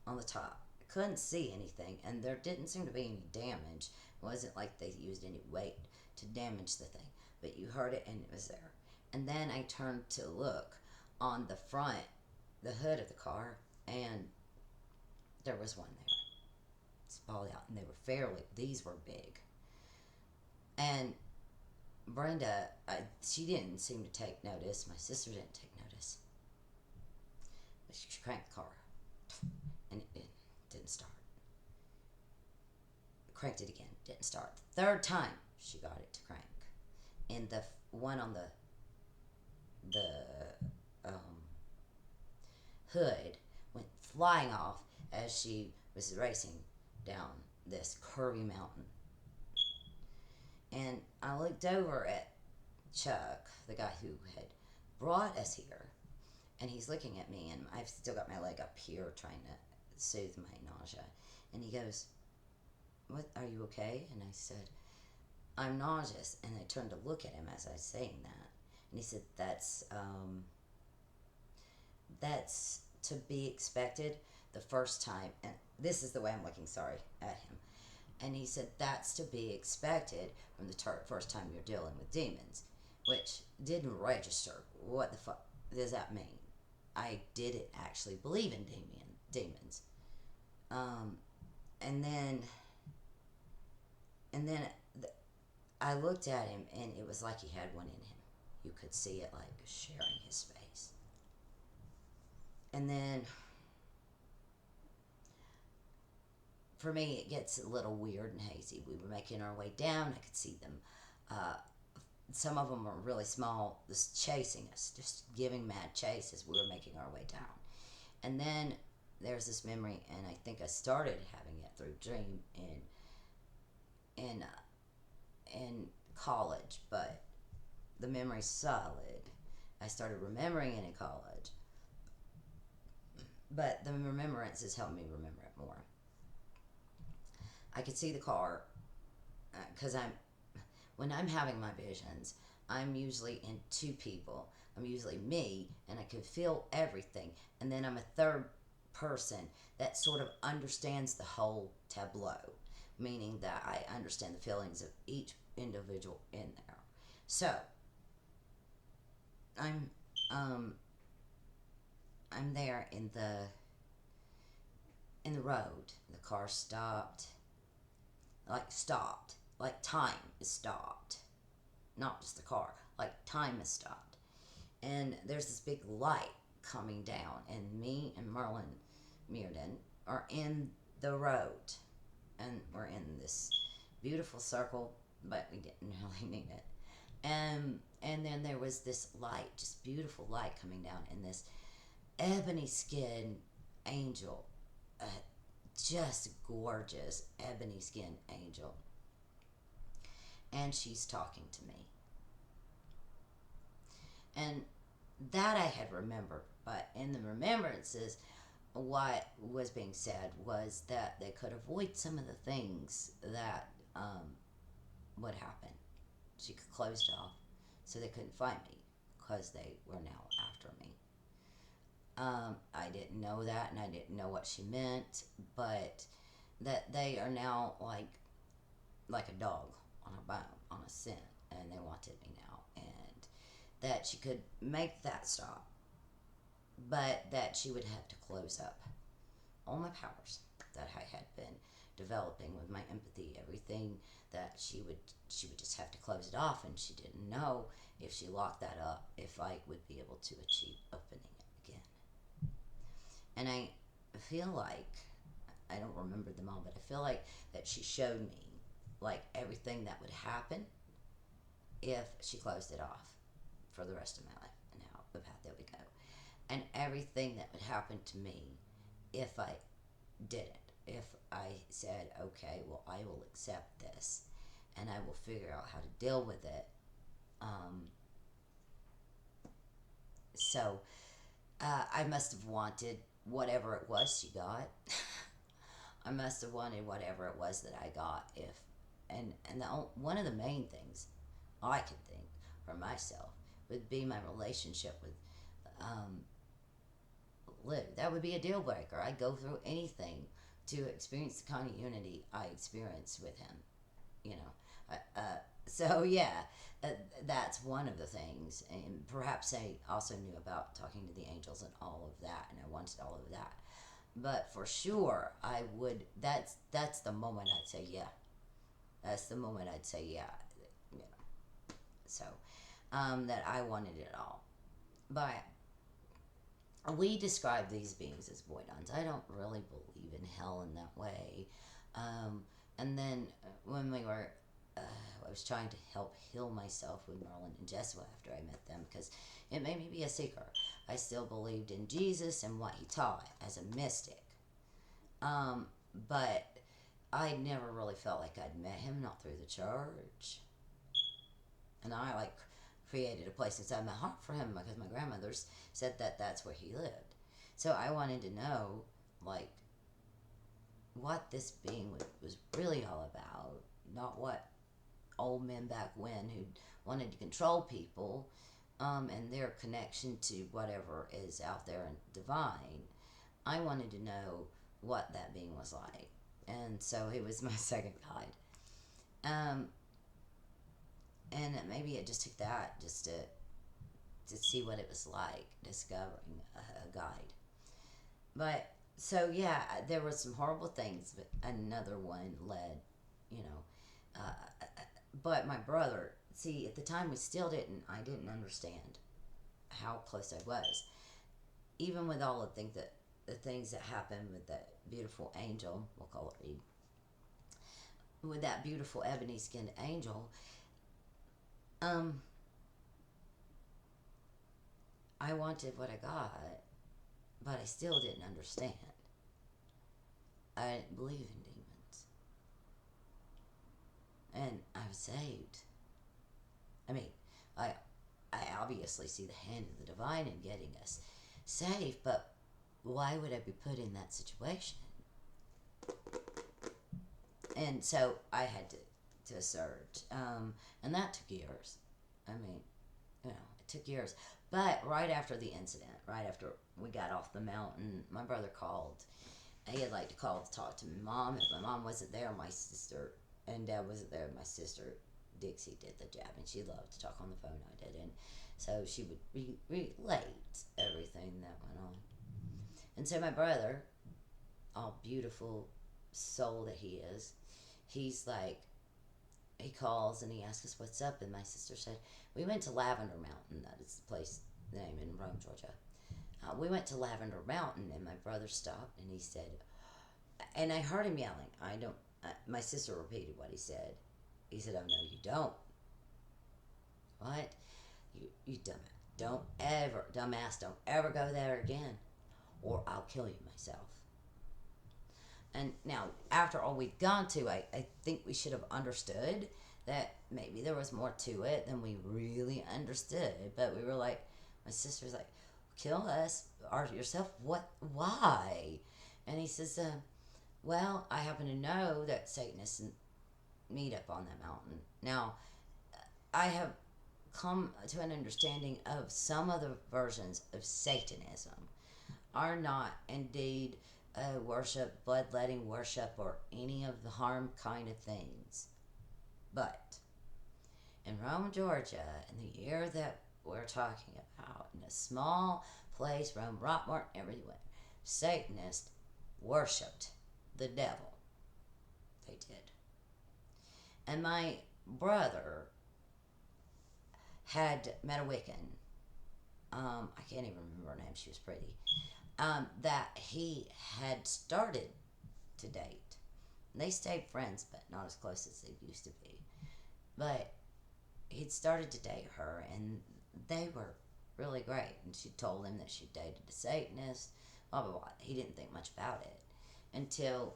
on the top. I couldn't see anything, and there didn't seem to be any damage. It wasn't like they used any weight to damage the thing. But you heard it, and it was there. And then I turned to look on the front, the hood of the car, and there was one there. Spalled out, and these were big. And Brenda, she didn't seem to take notice. My sister didn't take notice. But she cranked the car, and it didn't start. Cranked it again, didn't start. The 3rd time, she got it to crank. And the one on the hood went flying off as she was racing down this curvy mountain. And I looked over at Chuck, the guy who had brought us here, and he's looking at me, and I've still got my leg up here trying to soothe my nausea. And he goes, "What, are you okay?" And I said, "I'm nauseous." And I turned to look at him as I was saying that. And he said, that's to be expected the first time. And this is the way I'm looking, sorry, at him. And he said, that's to be expected from the first time you're dealing with demons. Which didn't register. What the fuck does that mean? I didn't actually believe in demons. And then I looked at him, and it was like he had one in him. You could see it like sharing his face. And then, for me, it gets a little weird and hazy. We were making our way down. I could see them. Some of them were really small, just chasing us, just giving mad chase as we were making our way down. And then there's this memory, and I think I started having it through dream in college, but the memory's solid. I started remembering it in college, but the remembrance has helped me remember it more. I could see the car because when I'm having my visions, I'm usually in two people. I'm usually me, and I can feel everything, and then I'm a third person that sort of understands the whole tableau, meaning that I understand the feelings of each individual in there. So I'm um I'm there in the road. The car stopped, like time is stopped, not just the car, like time is stopped, and there's this big light coming down, and me and Merlin Mearden are in the road, and we're in this beautiful circle, but we didn't really need it. And then there was this light, just beautiful light coming down, and this ebony skinned angel, uh, just gorgeous ebony skinned angel, and she's talking to me, and that I had remembered, but in the remembrances, what was being said was that they could avoid some of the things that would happen. She could close it off so they couldn't find me because they were now after me. I didn't know that, and I didn't know what she meant, but that they are now like a dog on a bone, on a scent, and they wanted me now, and that she could make that stop, but that she would have to close up all my powers that I had been developing with my empathy, everything that she would just have to close it off, and she didn't know if she locked that up if I would be able to achieve opening it again. And I feel like, I don't remember them all, but I feel like that she showed me like everything that would happen if she closed it off for the rest of my life, and how the path that we go, and everything that would happen to me if I did it. If I said, okay, well, I will accept this, and I will figure out how to deal with it. So I must have wanted whatever it was she got. I must have wanted whatever it was that I got. One of the main things I could think for myself would be my relationship with Lou. That would be a deal breaker. I'd go through anything to experience the kind of unity I experienced with him. You know, so yeah, that's one of the things. And perhaps I also knew about talking to the angels and all of that, and I wanted all of that. But for sure, I would. That's the moment I'd say yeah. That's the moment I'd say yeah. You know, so that I wanted it all. But we describe these beings as voidons. I don't really believe in hell in that way. And then when I was trying to help heal myself with Merlin and Jesua after I met them, because it made me be a seeker. I still believed in Jesus and what he taught as a mystic. But I never really felt like I'd met him, not through the church. And I created a place inside my heart for him because my grandmothers said that that's where he lived. So I wanted to know what this being was really all about, not what old men back when who wanted to control people and their connection to whatever is out there and divine. I wanted to know what that being was like, and so he was my second guide. And maybe it just took that just to see what it was like discovering a guide. But so yeah, there were some horrible things, but another one led, you know. But my brother, see, at the time I didn't understand how close I was, even with all the things that happened with that beautiful angel, we'll call it Reed, with that beautiful ebony skinned angel. I wanted what I got, but I still didn't understand. I didn't believe in demons. And I was saved. I mean, I obviously see the hand of the divine in getting us safe, but why would I be put in that situation? And so I had to search, and that took years. I mean, it took years. But right after the incident, right after we got off the mountain, my brother called. He had to call to talk to my mom. If my mom wasn't there, my sister and dad wasn't there, my sister Dixie did the job, and she loved to talk on the phone. I did, and so she would relate everything that went on. And so my brother, all beautiful soul that he is, he's like, he calls and he asks us what's up, and my sister said, we went to Lavender Mountain. That is the place name in Rome, Georgia. We went to Lavender Mountain, and my brother stopped and he said, and I heard him yelling. I don't. My sister repeated what he said. He said, "Oh no, you don't. What? You dumbass. Don't ever go there again, or I'll kill you myself." And now, after all we'd gone to, I think we should have understood that maybe there was more to it than we really understood. But we were like, my sister's like, kill us or yourself? What? Why? And he says, well, I happen to know that Satanists meet up on that mountain. Now, I have come to an understanding of some of the versions of Satanism are not indeed worship, bloodletting worship, or any of the harm kind of things. But in Rome, Georgia, in the year that we're talking about, in a small place, Rome, Rockmore, everywhere, Satanists worshipped the devil. They did. And my brother had met a Wiccan. I can't even remember her name. She was pretty. That he had started to date. They stayed friends, but not as close as they used to be. But he'd started to date her, and they were really great. And she told him that she dated a Satanist, blah, blah, blah. He didn't think much about it until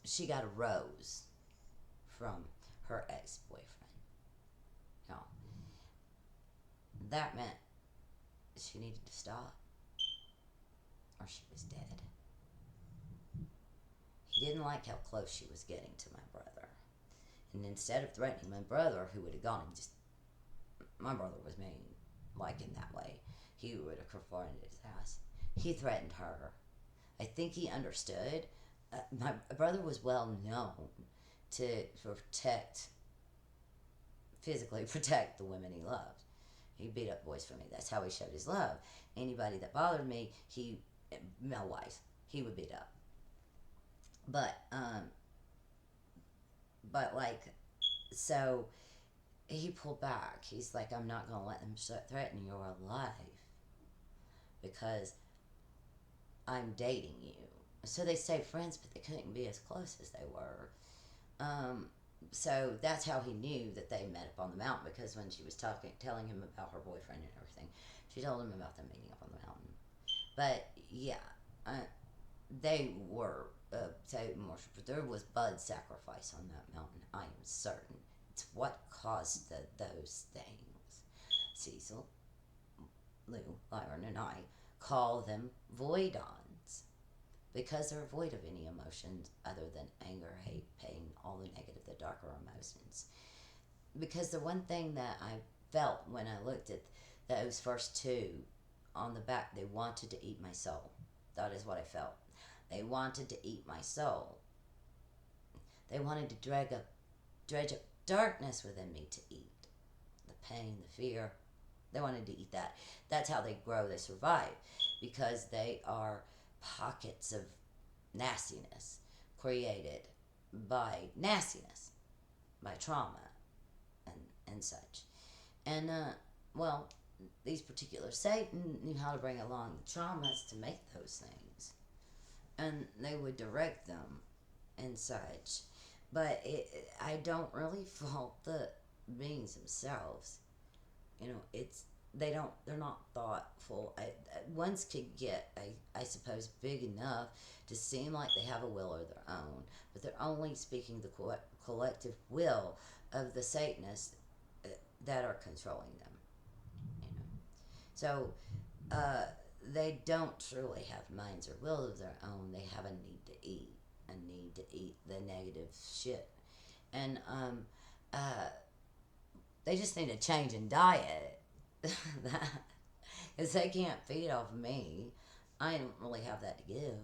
she got a rose from her ex-boyfriend. Now, that meant she needed to stop, or she was dead. He didn't like how close she was getting to my brother. And instead of threatening my brother, who would have gone and just... My brother was mean, in that way. He would have confronted his ass. He threatened her. I think he understood. My brother was well known to physically protect the women he loved. He beat up boys for me. That's how he showed his love. Anybody that bothered me, male-wise, he would beat up. So he pulled back. He's like, I'm not going to let them threaten your life because I'm dating you. So they stayed friends, but they couldn't be as close as they were. So that's how he knew that they met up on the mountain, because when she was telling him about her boyfriend and everything, she told him about them meeting up on the mountain. But yeah, they were Satan worshippers. There was blood sacrifice on that mountain. I am certain. It's what caused those things. Cecil, Lue Lyron and I call them voidons, because they're void of any emotions other than anger, hate, pain, all the negative, the darker emotions. Because the one thing that I felt when I looked at those first two on the back, they wanted to eat my soul. That is what I felt. They wanted to eat my soul. They wanted to dredge up darkness within me to eat. The pain, the fear. They wanted to eat that. That's how they grow, they survive. Because they are pockets of nastiness created by nastiness, by trauma, and such. And, these particular Satan knew how to bring along the traumas to make those things. And they would direct them and such. But I don't really fault the beings themselves. They're not thoughtful. Ones could get, I suppose, big enough to seem like they have a will of their own, but they're only speaking the collective will of the Satanists that are controlling them. So uh, they don't truly have minds or will of their own. They have a need to eat the negative shit, and uh, they just need a change in diet. Because they can't feed off me. I don't really have that to give.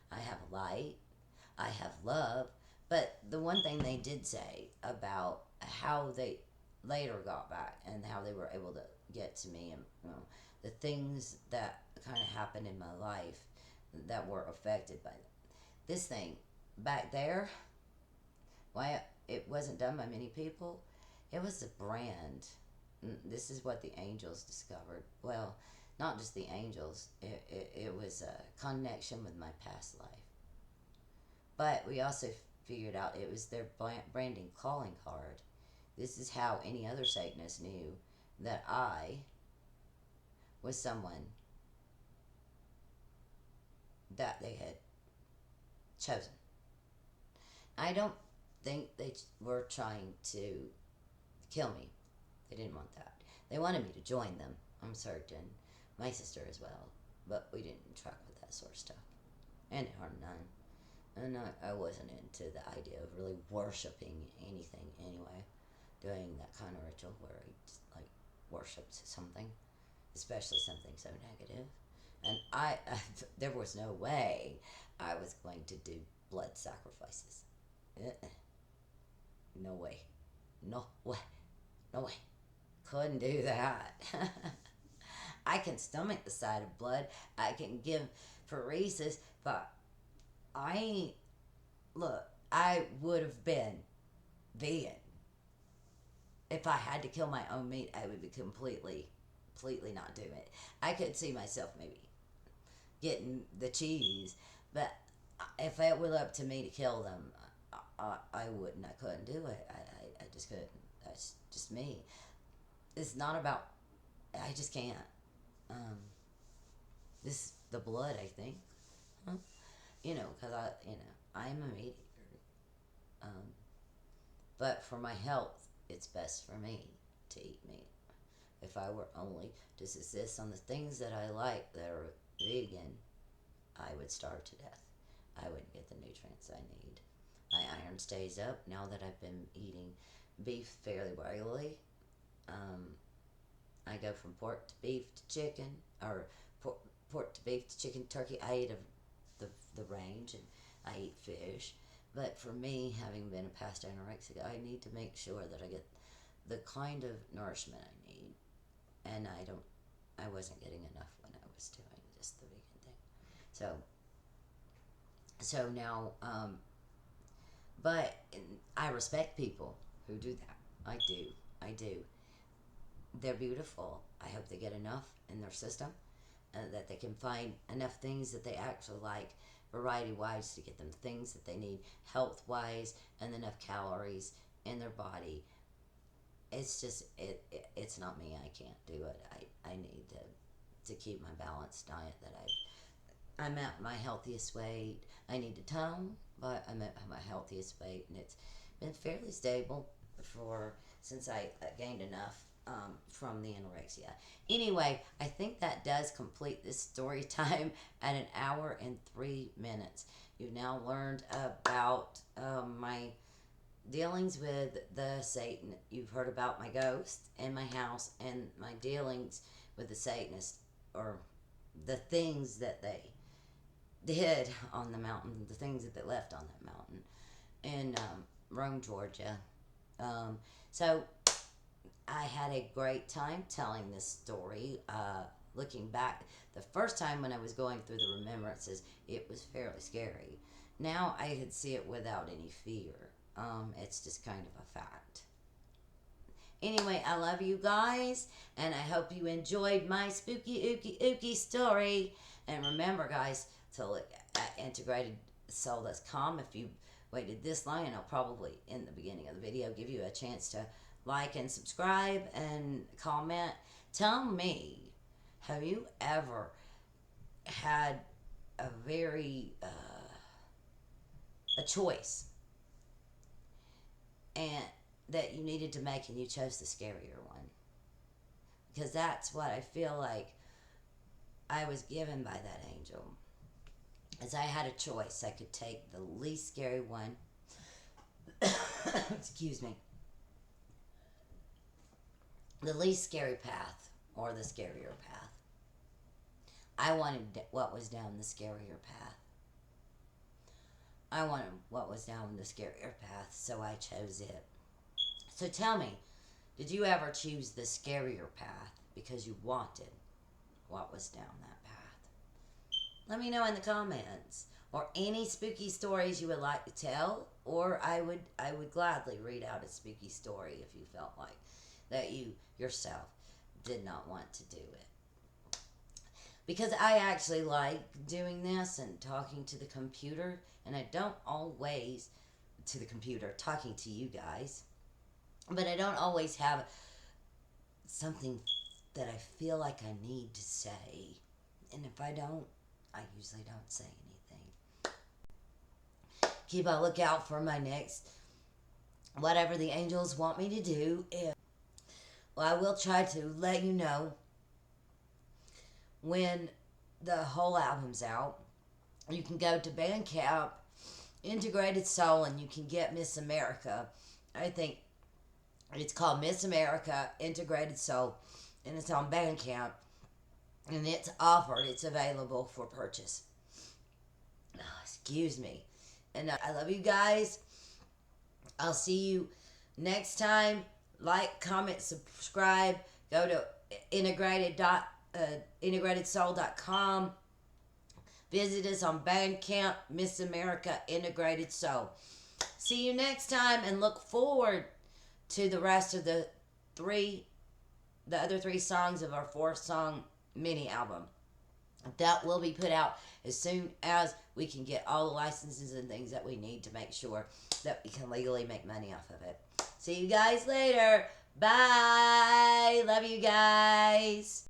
I have light, I have love. But the one thing they did say about how they later got back and how they were able to get to me, and the things that kind of happened in my life that were affected by this thing back there, why it wasn't done by many people, it was a brand. This is what the angels discovered. Well, not just the angels, it was a connection with my past life. But we also figured out it was their branding calling card. This is how any other Satanist knew that I was someone that they had chosen. I don't think they were trying to kill me. They didn't want that. They wanted me to join them, I'm certain. My sister as well. But we didn't truck with that sort of stuff. And it harmed none. And I wasn't into the idea of really worshipping anything anyway. Doing that kind of ritual where he just, like, worships something. Especially something so negative. And there was no way I was going to do blood sacrifices. No way. No way. No way. Couldn't do that. I can stomach the sight of blood. I can give phoresis, but I ain't. Look, I would have been vegan. If I had to kill my own meat, I would be completely not doing it. I could see myself maybe getting the cheese, but if it were up to me to kill them, I wouldn't. I couldn't do it. I just couldn't. That's just me. It's not about. I just can't. Um, this the blood. I think. Huh? Because I'm a meat eater. Um, but for my health, it's best for me to eat meat. If I were only to subsist on the things that I like that are vegan, I would starve to death. I wouldn't get the nutrients I need. My iron stays up now that I've been eating beef fairly regularly. Um, I go from pork to beef to chicken, or pork to beef to chicken, turkey. I eat the range, and I eat fish. But for me, having been a past anorexic, I need to make sure that I get the kind of nourishment I need, and I wasn't getting enough when I was doing just the vegan thing. So now, but I respect people who do that. I do. They're beautiful. I hope they get enough in their system, that they can find enough things that they actually like, variety wise, to get them things that they need health wise, and enough calories in their body. It's just it's not me. I can't do it. I need to keep my balanced diet that I'm at my healthiest weight. I need to tone, but I'm at my healthiest weight, and it's been fairly stable since I gained enough from the anorexia. Anyway, I think that does complete this story time at 1 hour and 3 minutes. You've now learned about my dealings with the Satan. You've heard about my ghost in my house and my dealings with the Satanist, or the things that they did on the mountain, the things that they left on that mountain in Rome, Georgia. So I had a great time telling this story. Looking back, the first time when I was going through the remembrances, it was fairly scary. Now I could see it without any fear. It's just kind of a fact. Anyway, I love you guys, and I hope you enjoyed my spooky ooky story. And remember, guys, to look at integratedsoul.com. If you waited this long, and I'll probably, in the beginning of the video, give you a chance to like and subscribe and comment. Tell me, have you ever had a choice and that you needed to make, and you chose the scarier one? because that's what I feel like I was given by that angel. As I had a choice, I could take the least scary one. Excuse me. The least scary path or the scarier path. I wanted what was down the scarier path. I wanted what was down the scarier path, so I chose it. So tell me, did you ever choose the scarier path because you wanted what was down that path? Let me know in the comments. Or any spooky stories you would like to tell, or I would gladly read out a spooky story if you felt like that you yourself did not want to do it. Because I actually like doing this and talking to the computer, and I don't always to the computer talking to you guys, but I don't always have something that I feel like I need to say, and if I don't, I usually don't say anything. Keep a lookout for my next whatever the angels want me to do. Well, I will try to let you know when the whole album's out. You can go to Bandcamp, Integrated Soul, and you can get Miss America. I think it's called Miss America Integrated Soul, and it's on Bandcamp, and it's offered. It's available for purchase. Oh, excuse me. And I love you guys. I'll see you next time. Like, comment, subscribe. Go to integratedsoul.com. Visit us on Bandcamp, Miss America Integrated Soul. See you next time, and look forward to the rest of the other three songs of our 4-song mini album. That will be put out as soon as we can get all the licenses and things that we need to make sure that we can legally make money off of it. See you guys later. Bye. Love you guys.